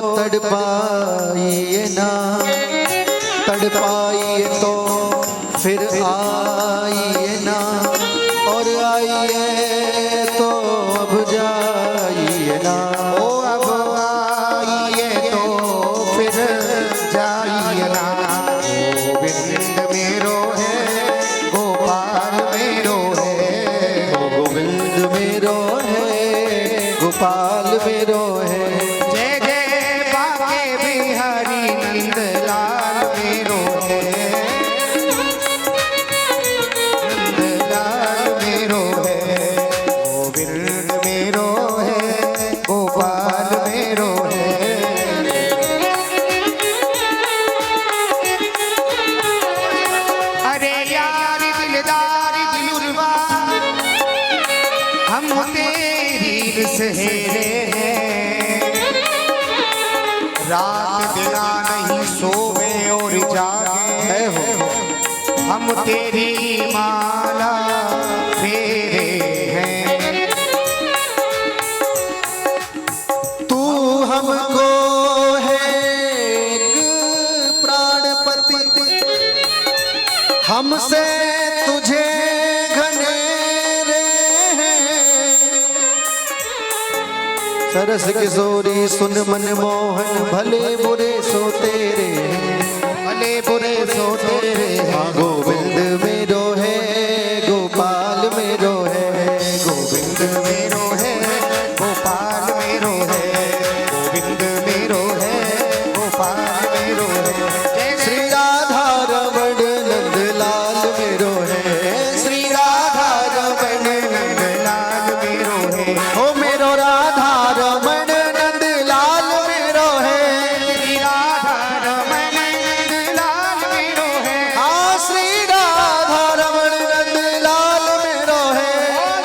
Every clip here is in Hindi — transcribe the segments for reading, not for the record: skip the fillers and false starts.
तड़पाइए ना, तड़पाइए तो फिर आइए ना, और आइए तो अब जाइए ना। ओ अब आइए तो फिर जाइए ना। गोविंद मेरो है, गोपाल मेरो है। गोविंद मेरो है, गोपाल मेरो है। जय जय बाके बिहारी नंदलाल मेरो है। नंदलाल मेरो है। गोविंद मेरो है, गोपाल मेरो है। अरे यार दिलदार दिलरुबा, हम तेरी सहेरे हैं। रात दिना नहीं सोवे और जागे हो, हम तेरी माला फेरे हैं। तू हमको है एक प्राणपति, हमसे तुझे घनेरे हैं। सरस किशोरी सुन मन मोहन, भले बुरे सो तेरे हैं, भले बुरे सो तेरे हैं। गोविंद मेरो है, गोपाल मेरो है। गोविंद मेरो है, गोपाल मेरो है। गोविंद मेरो है, गोपाल मेरो है। जय श्री राधा रमण नंदलाल मेरो है, श्री राधा रमण नंदलाल मेरो है। ओ मेरो राधा रमण नंदलाल मेरो है। श्री राधा रमण नंदलाल मेरो है। हाँ श्री राधा रमण नंदलाल मेरो है।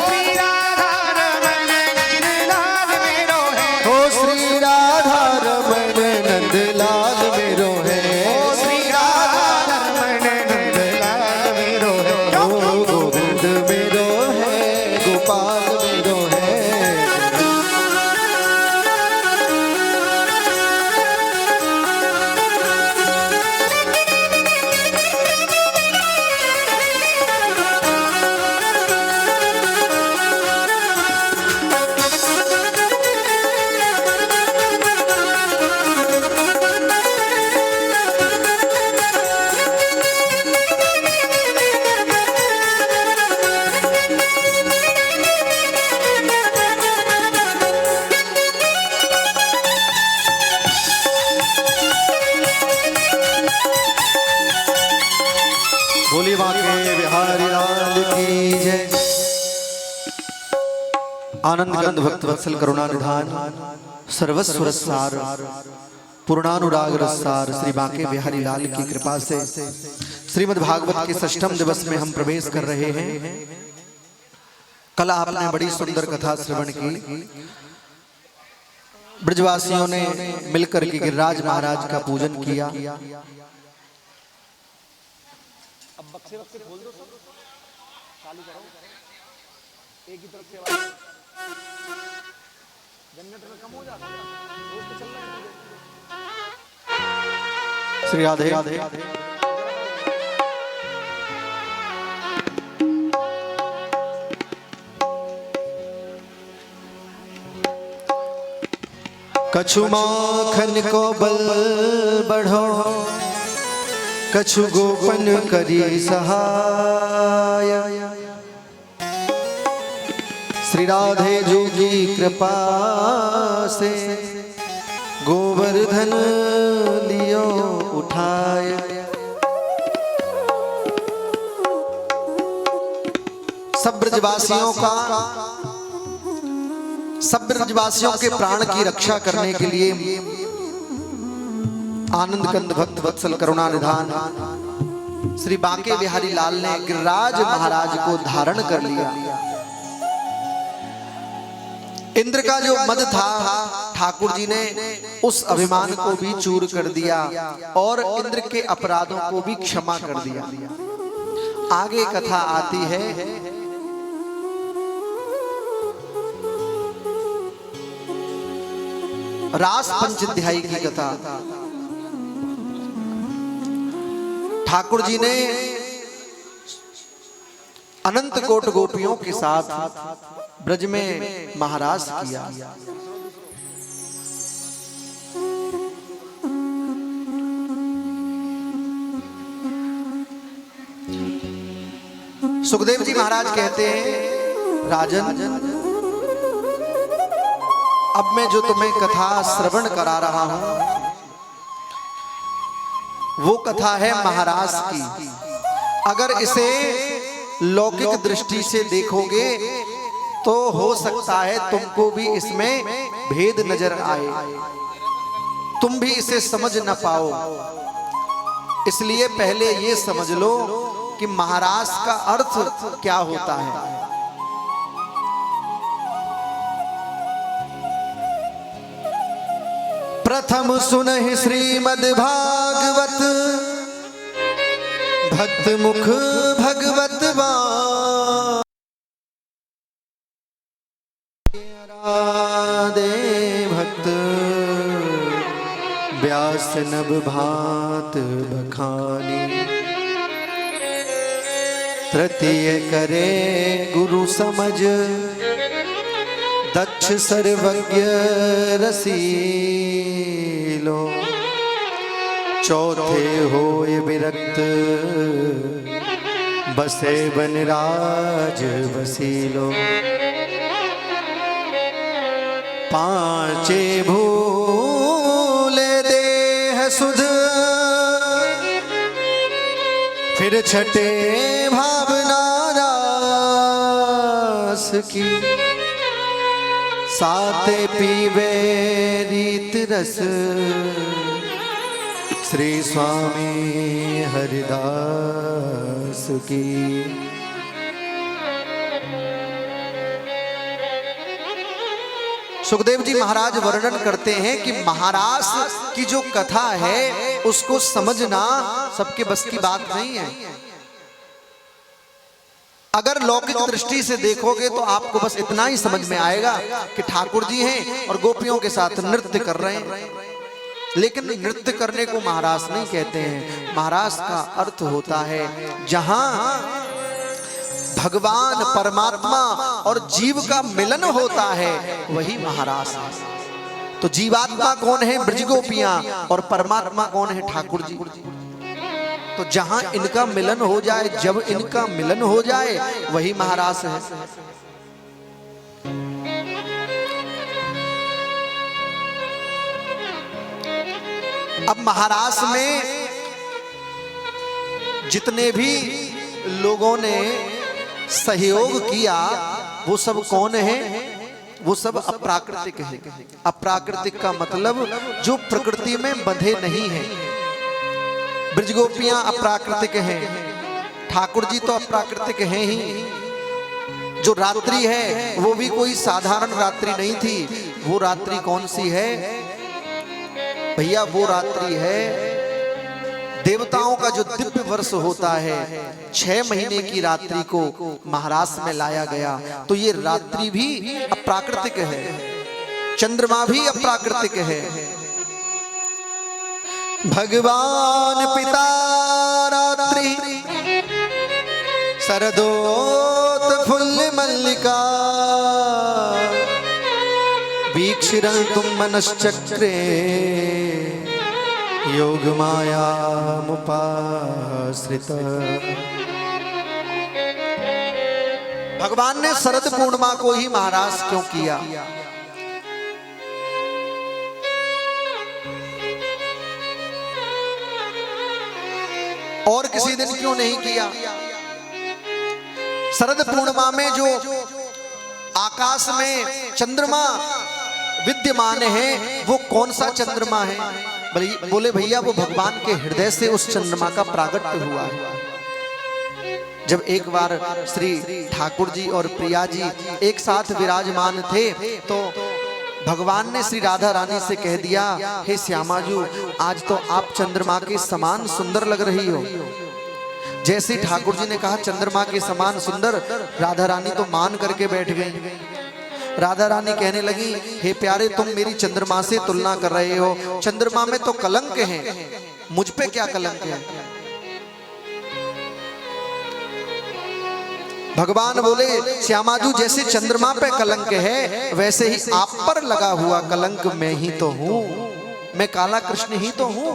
श्री राधा रमण नंदलाल मेरो है। ओ श्री राधा रमण नंदलाल मेरो है। श्री राधा रमण नंदलाल मेरो है। ओ गोविंद मेरो है, गोपाल मेरो है। भोले बांके बिहारी लाल की जय। आनंद गंध भक्त वत्सल करुणा निधान, सर्वस्व रसार पूर्णानुराग रसार श्री बांके बिहारी लाल की कृपा से श्रीमद् भागवत के षष्ठम दिवस में हम प्रवेश कर रहे हैं। कल आपने बड़ी सुंदर कथा श्रवण की। ब्रजवासियों ने मिलकर के गिरिराज महाराज का पूजन किया। बक्से बक्से खोल दो, सब चालू करो, एक ही तरफ से जनरेटर में कम हो जाता है, रोज तो चल रहा है। श्री राधे राधे। कछु माखन को बल बढ़ो, कछु गोपन करी सहाय। श्री राधे जो की कृपा से गोवर्धन लियो उठाए। सब ब्रजवासियों का, सब ब्रजवासियों के प्राण की रक्षा करने के लिए आनंद कंद भक्त वत्सल करुणा निधान श्री बांके बिहारी लाल ने गिरिराज महाराज को धारण कर लिया। इंद्र का जो मद था, ठाकुर जी ने उस अभिमान को भी चूर कर दिया और इंद्र के अपराधों को भी क्षमा कर दिया। आगे कथा आती है। रास पंचाध्यायी की कथा। ठाकुर जी ने अनंत कोट गोपियों के साथ ब्रज में महारास किया। सुखदेव जी महाराज कहते हैं, राजन अब मैं जो तुम्हें कथा श्रवण करा रहा हूं वो कथा है महारास की। अगर इसे लौकिक दृष्टि से देखोगे तो हो सकता है तुमको भी इसमें भेद नजर आए, तुम भी इसे समझ न पाओ। इसलिए पहले ये समझ लो कि महारास का अर्थ क्या होता है। प्रथम सुनहि श्रीमद् भागवत भक्त मुख भगवत राधे भक्त व्यास नभ भात बखानी। तृतीय करे गुरु समझ दक्ष सर्वज्ञ रसीलो। चौथे होय विरक्त बसे बनराज बसीलो। पांचे भूले देह सुध फिर छठे भावना रास की। साते पीवे रीत रस श्री स्वामी हरिदास की। सुखदेव जी महाराज वर्णन करते हैं कि महारास की जो कथा है उसको समझना सबके बस की बात नहीं है। अगर लौकिक दृष्टि से देखोगे तो आपको बस इतना ही समझ में आएगा कि ठाकुर जी हैं और गोपियों के साथ नृत्य कर रहे हैं, लेकिन नृत्य करने को महारास नहीं कहते हैं। महारास का अर्थ होता है जहां भगवान परमात्मा और जीव का मिलन होता है वही महारास है। तो जीवात्मा कौन है? ब्रजगोपियां। और परमात्मा कौन है? ठाकुर जी। तो जहां इनका मिलन हो जाए, जब इनका मिलन हो जाए वही महारास है। अब महारास में जितने भी लोगों ने सहयोग किया वो सब कौन है? वो सब अप्राकृतिक है। अप्राकृतिक का मतलब जो प्रकृति में बंधे नहीं है। ब्रजगोपियां अप्राकृतिक हैं, ठाकुर जी तो अप्राकृतिक हैं ही। जो रात्रि है वो भी कोई साधारण रात्रि नहीं थी। वो रात्रि कौन सी है भैया? वो रात्रि है देवताओं का जो दिव्य वर्ष होता है। 6 महीने की रात्रि को महारास में लाया गया। तो ये रात्रि भी अप्राकृतिक है, चंद्रमा भी अप्राकृतिक है। भगवान पिता रात्रि शरदोत फुल्ल मल्लिका। वीक्षिरं तुम मनश्चक्रे योग माया मुपाश्रित। भगवान ने शरद पूर्णिमा को ही महारास क्यों किया? और किसी दिन क्यों नहीं किया? शरद पूर्णिमा में जो आकाश में चंद्रमा विद्यमान है वो कौन सा चंद्रमा है? बोले भैया वो भगवान के हृदय से उस चंद्रमा का प्रागट्य हुआ है। जब एक बार श्री ठाकुर जी और प्रिया जी एक साथ विराजमान थे तो भगवान ने श्री राधा रानी से कह दिया, हे श्यामाजू आज तो आप चंद्रमा के समान सुंदर लग रही हो। जैसे ठाकुर जी ने कहा चंद्रमा के समान सुंदर, राधा रानी तो मान करके बैठ गई। राधा रानी कहने लगी, हे प्यारे, तुम मेरी चंद्रमा से तुलना कर रहे हो, चंद्रमा में तो कलंक है, मुझ पे क्या कलंक है? भगवान बोले, श्यामाजू जैसे चंद्रमा पे कलंक है, वैसे ही आप पर लगा हुआ कलंक मैं ही तो हूं, मैं काला कृष्ण ही तो हूं,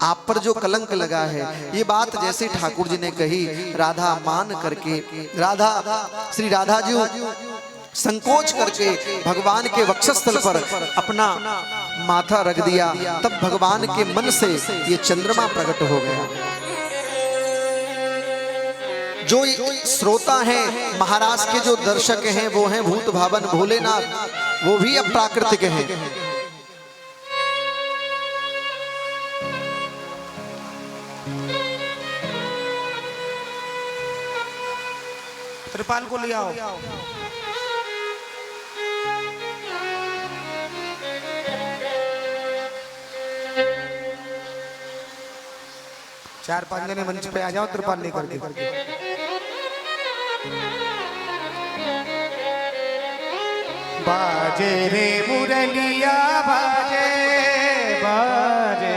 आप पर जो कलंक लगा है। ये बात जैसे ठाकुर जी ने कही, राधा मान करके, श्री राधा जी संकोच करके भगवान के वक्षस्थल पर अपना माथा रख दिया, तब भगवान के मन से ये चंद्रमा प्रकट हो गया। जो श्रोता हैं, महाराज के जो दर्शक हैं, वो हैं भूत भावन भोलेनाथ, वो भी अप्राकृतिक हैं। त्रिपाल को ले आओ। चार पांच जने मंच पे आ जाओ, त्रिपाल लेकर के। बाजे रे मुरलिया बाजे बाजे,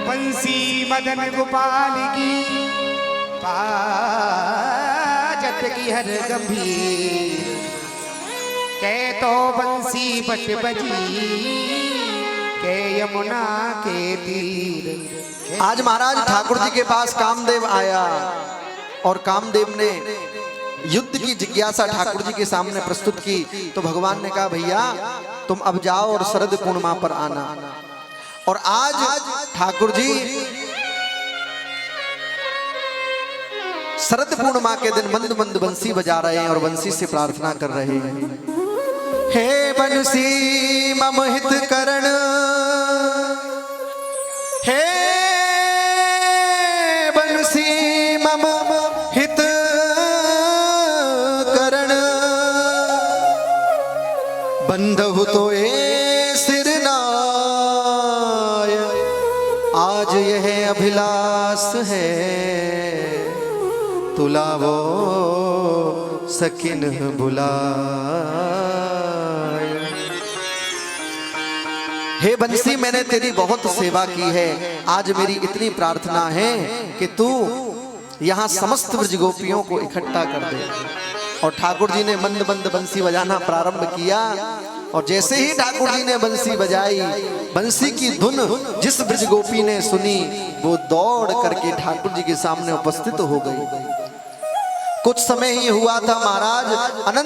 बंसी मदन गोपाल की बाजत की हर गंभीर, के तो बंसी बट बजी के यमुना के तीर। आज महाराज ठाकुर जी के पास कामदेव आया और कामदेव ने युद्ध की जिज्ञासा ठाकुर जी के सामने प्रस्तुत की, तो भगवान ने कहा, भैया तुम अब जाओ और शरद पूर्णिमा पर आना। और आज ठाकुर जी शरद पूर्णिमा के दिन मंद मंद बंसी बजा रहे हैं और बंसी से प्रार्थना कर रहे हैं, हे बंसी मम हित करण, हे बंसी मम हित करण, बंधु तो ए सिरनाय, आज यह अभिलाष है, तुलावो सकिन बुलाय। हे बंसी, मैंने तेरी बहुत सेवा की है, आज मेरी इतनी प्रार्थना है कि तू यहाँ समस्त ब्रज गोपियों को इकट्ठा कर दे। और ठाकुर जी ने मंद मंद बंसी बजाना प्रारंभ किया, और जैसे ही ठाकुर जी ने बंसी बजाई, बंसी की धुन जिस ब्रज गोपी ने सुनी, वो दौड़ करके ठाकुर जी के सामने उपस्थित हो गई। कुछ समय ही हुआ था महाराज, अनंत